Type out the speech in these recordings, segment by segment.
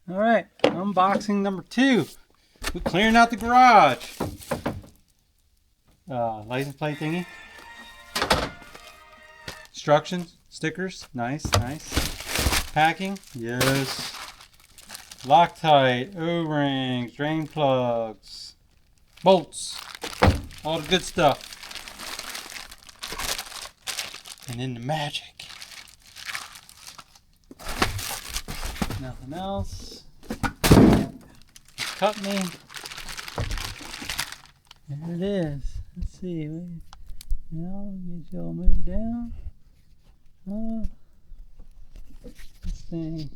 All right, unboxing number 2. We're clearing out the garage. License plate thingy. Instructions, stickers, nice. Packing, yes. Loctite, O-rings, drain plugs, bolts, all the good stuff. And then the magic. Nothing else. Cut me. There it is. Let's see. Now get you all moved down. This thing.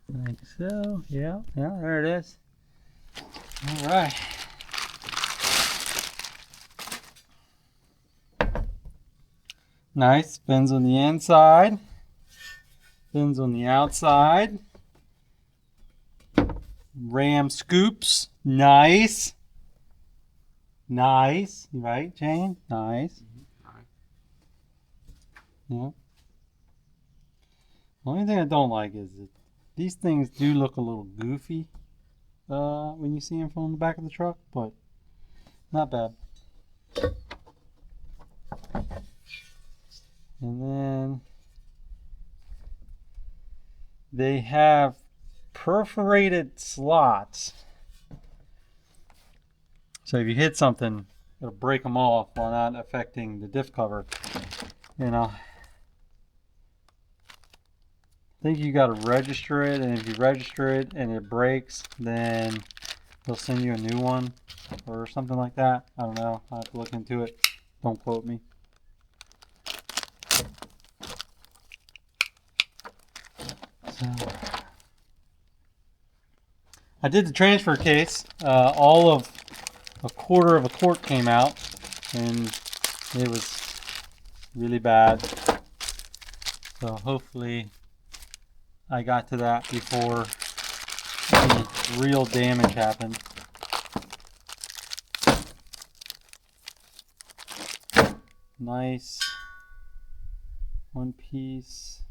Like so. Yeah, there it is. All right. Nice. Spins on the inside. Spins on the outside. Ram scoops. Nice. Nice. Right, Jane? Nice. Yeah. The only thing I don't like is that these things do look a little goofy when you see them from the back of the truck, but not bad. And then they have perforated slots. So if you hit something, it'll break them off while not affecting the diff cover. You know, I think you got to register it, and if you register it and it breaks, then they'll send you a new one or something like that. I don't know. I'll have to look into it. Don't quote me. So, I did the transfer case. All of a quarter of a quart came out, and it was really bad. So hopefully I got to that before any real damage happened. Nice one-piece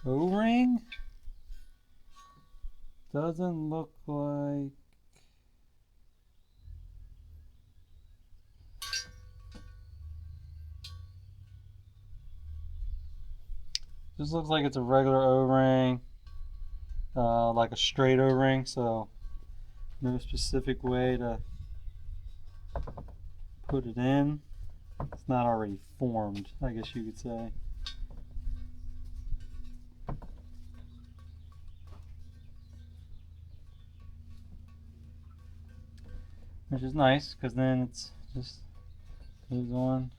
O-ring. Doesn't look like... Just looks like it's a regular O-ring, like a straight O-ring, so no specific way to put it in. It's not already formed, I guess you could say. Which is nice, because then it's just goes on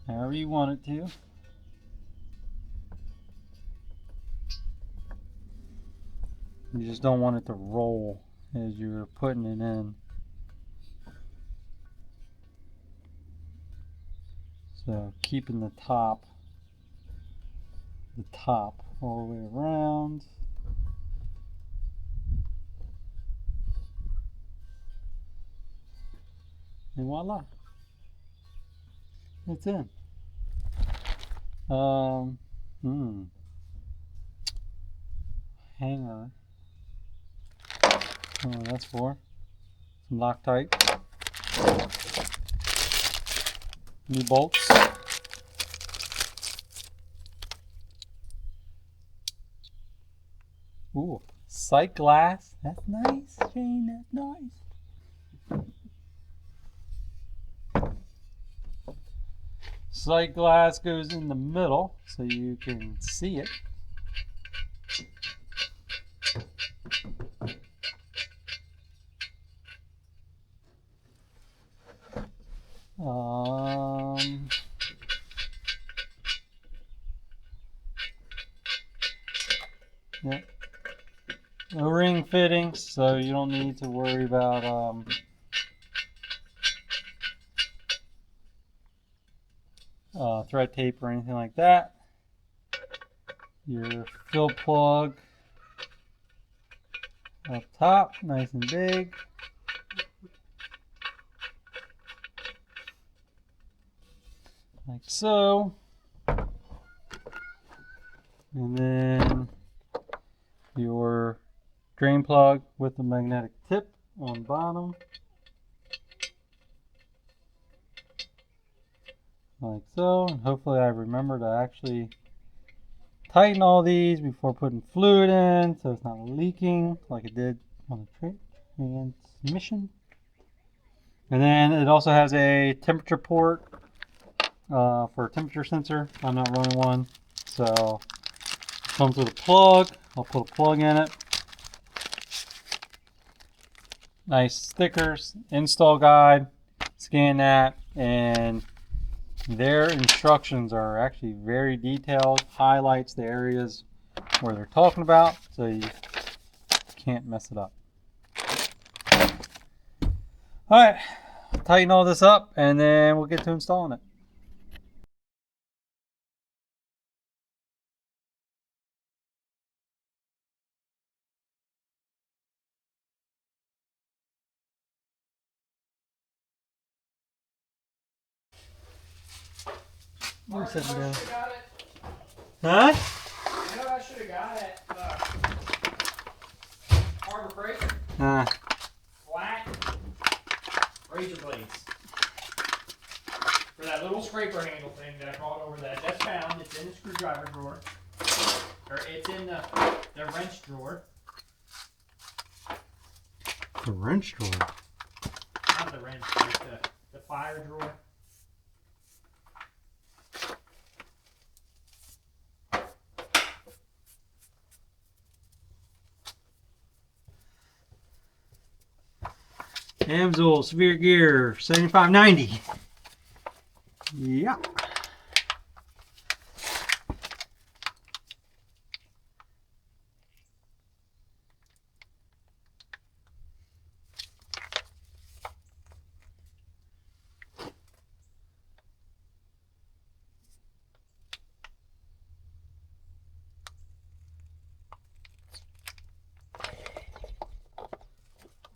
however you want it to. You just don't want it to roll as you're putting it in. So keeping the top all the way around. And voila, it's in. Hanger. Oh, that's for some Loctite. New bolts. Ooh, sight glass. That's nice, Shane. That's nice. Sight glass goes in the middle so you can see it. Yeah. O-ring fittings, so you don't need to worry about thread tape or anything like that. Your fill plug up top, nice and big. Like so. And then drain plug with the magnetic tip on bottom. Like so, and hopefully I remember to actually tighten all these before putting fluid in so it's not leaking like it did on the transmission. And then it also has a temperature port for a temperature sensor. I'm not running one, so it comes with a plug. I'll put a plug in it. Nice stickers, install guide, scan that, and their instructions are actually very detailed, highlights the areas where they're talking about, so you can't mess it up. Alright, tighten all this up and then we'll get to installing it. Mark, you know I should have got it. Huh? You know I should have got it. Harbor Freight. Flat razor blades. For that little scraper handle thing that I brought over that's found. It's in the screwdriver drawer. Or it's in the wrench drawer. The wrench drawer? Not the wrench, like the fire drawer. Amsoil severe gear 7590. Yeah.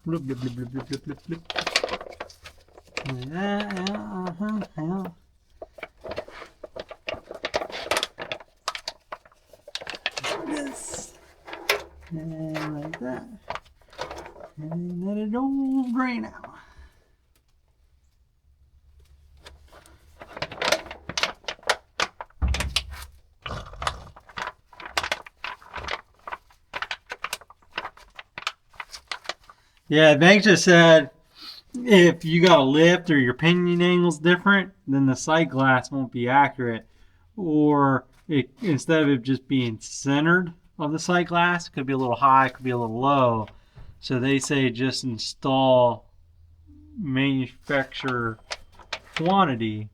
Bloop, bloop, bloop, bloop, bloop, bloop, bloop. Yeah. This. And like that. And let it all drain out. Yeah, Banks just said if you got a lift or your pinion angle's different, then the sight glass won't be accurate. Or instead of it just being centered of the sight glass, it could be a little high, it could be a little low. So they say just install manufacturer quantity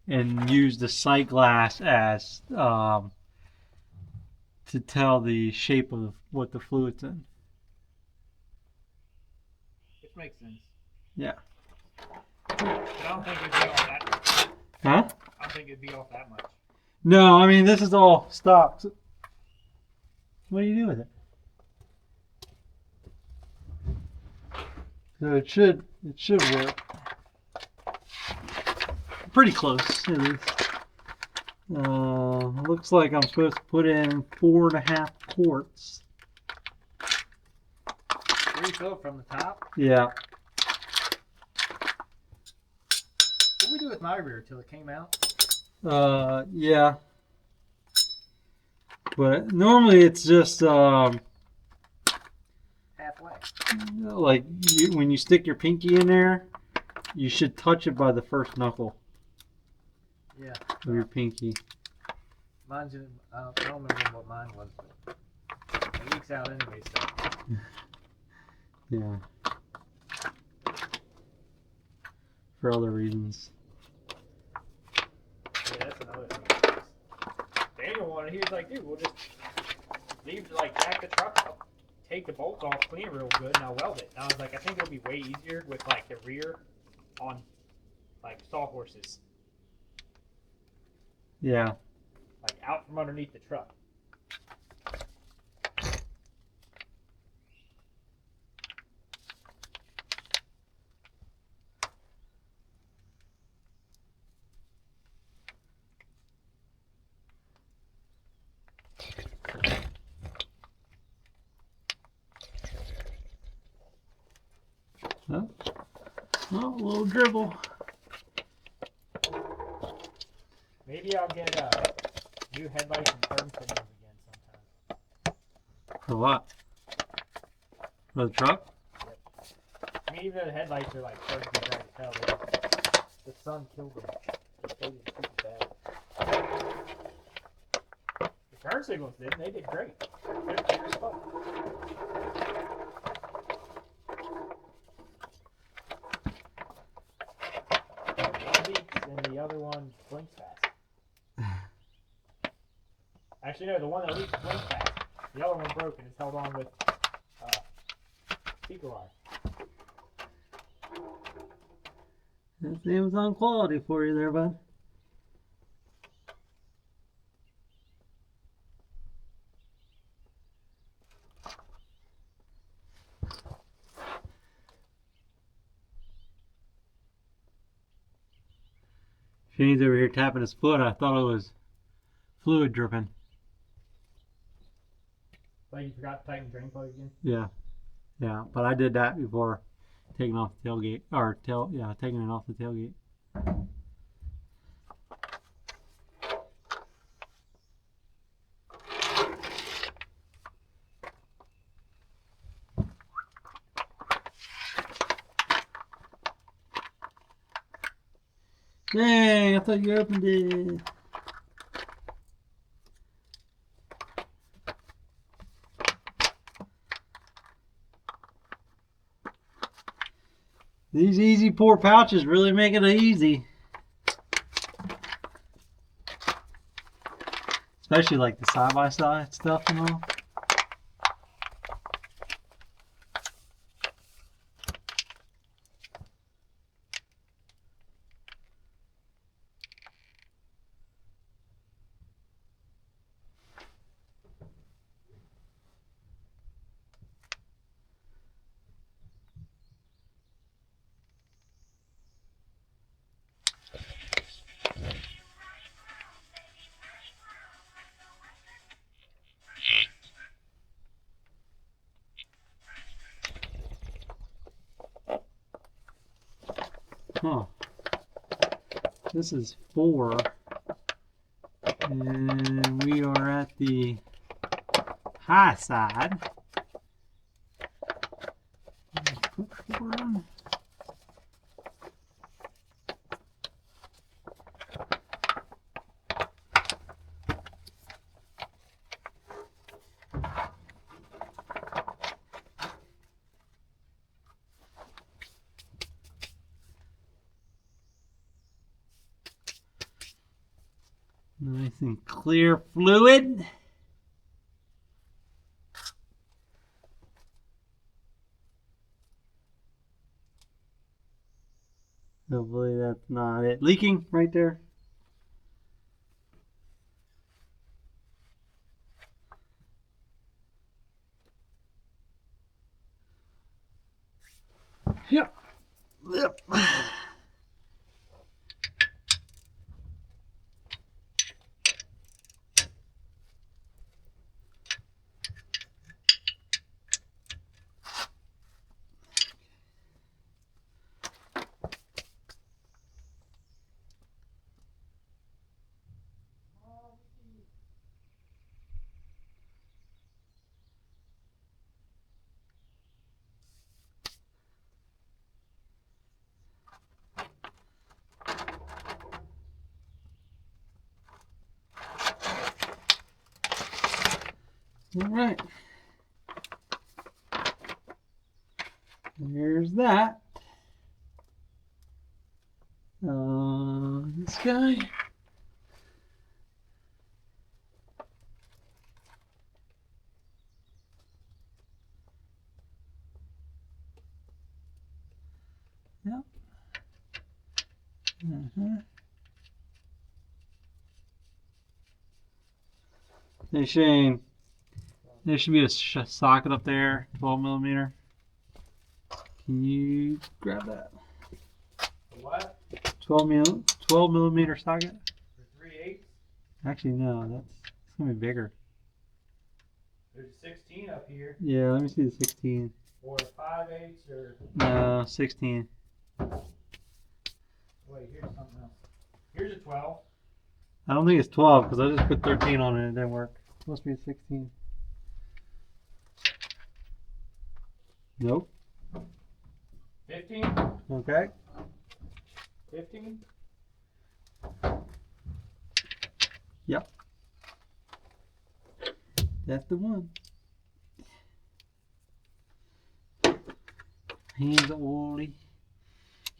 and use the sight glass as to tell the shape of what the fluid's in. Which makes sense. Yeah. But I don't think it'd be off that much. Huh? I don't think it'd be off that much. No, I mean this is all stock. What do you do with it? So it should work. Pretty close, at least. Looks like I'm supposed to put in 4.5 quarts. Refill from the top. Yeah. What did we do with my rear till it came out? Yeah. But normally it's just Halfway. like when you stick your pinky in there, you should touch it by the first knuckle. Yeah. Of your pinky. Mine's in, I don't remember what mine was, but it leaks out anyway, so. Yeah. For other reasons. Yeah, that's another thing. Daniel wanted, he was like, dude, we'll just leave, like, back the truck up, take the bolts off, clean it real good, and I'll weld it. And I was like, I think it'll be way easier with, like, the rear on, like, sawhorses. Yeah. Like, out from underneath the truck. Oh, a little dribble. Maybe I'll get new headlights and turn signals again sometime. For what? For the truck? Yep. I mean, even though the headlights are like starting to be bright as hell, the sun killed them. They faded super bad. The turn signals did. They did great. They're clear as fuck. One beeps and the other one blinks fast. Actually, no, the one that leaks blinks fast. The other one broke and it's held on with speaker wire. That's Amazon quality for you there, bud. Shane's over here tapping his foot. I thought it was fluid dripping. Like you forgot to tighten the drain plug again? Yeah. Yeah, but I did that before taking off the tailgate. Or taking it off the tailgate. Dang, I thought you opened it. These easy pour pouches really make it easy. Especially like the side-by-side stuff and all. Huh. This is 4. And we are at the high side. Put 4 on. Nice and clear fluid. Hopefully that's not it. Leaking right there. Yep. Yep. All right. There's that. This guy. Yep. Hey Shane, there should be a socket up there, 12mm. Can you grab that? What? 12mm socket? For 3/8? Actually, no, it's gonna be bigger. There's a 16 up here. Yeah, let me see the 16. or 5/8 or No, 16. wait, here's something else. Here's a 12. I don't think it's 12 because I just put 13 on it and it didn't work. It's supposed to be 16. Nope. 15. Okay. 15. Yep. That's the one. Hands are oily.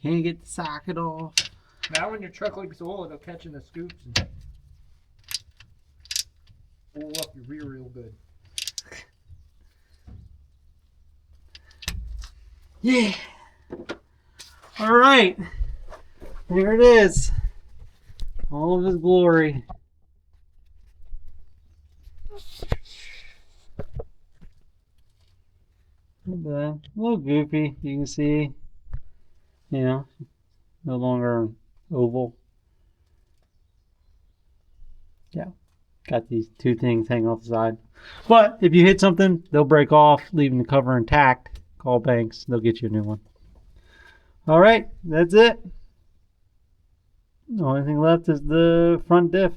Can't get the socket off. Now when your truck leaks oil, it'll catch in the scoops and oil up your rear real good. Yeah. All right. Here it is. All of his glory. Not bad. A little goofy, you can see. You know, no longer oval. Yeah. Got these two things hanging off the side. But if you hit something, they'll break off, leaving the cover intact. Call Banks. They'll get you a new one. All right. That's it. The only thing left is the front diff.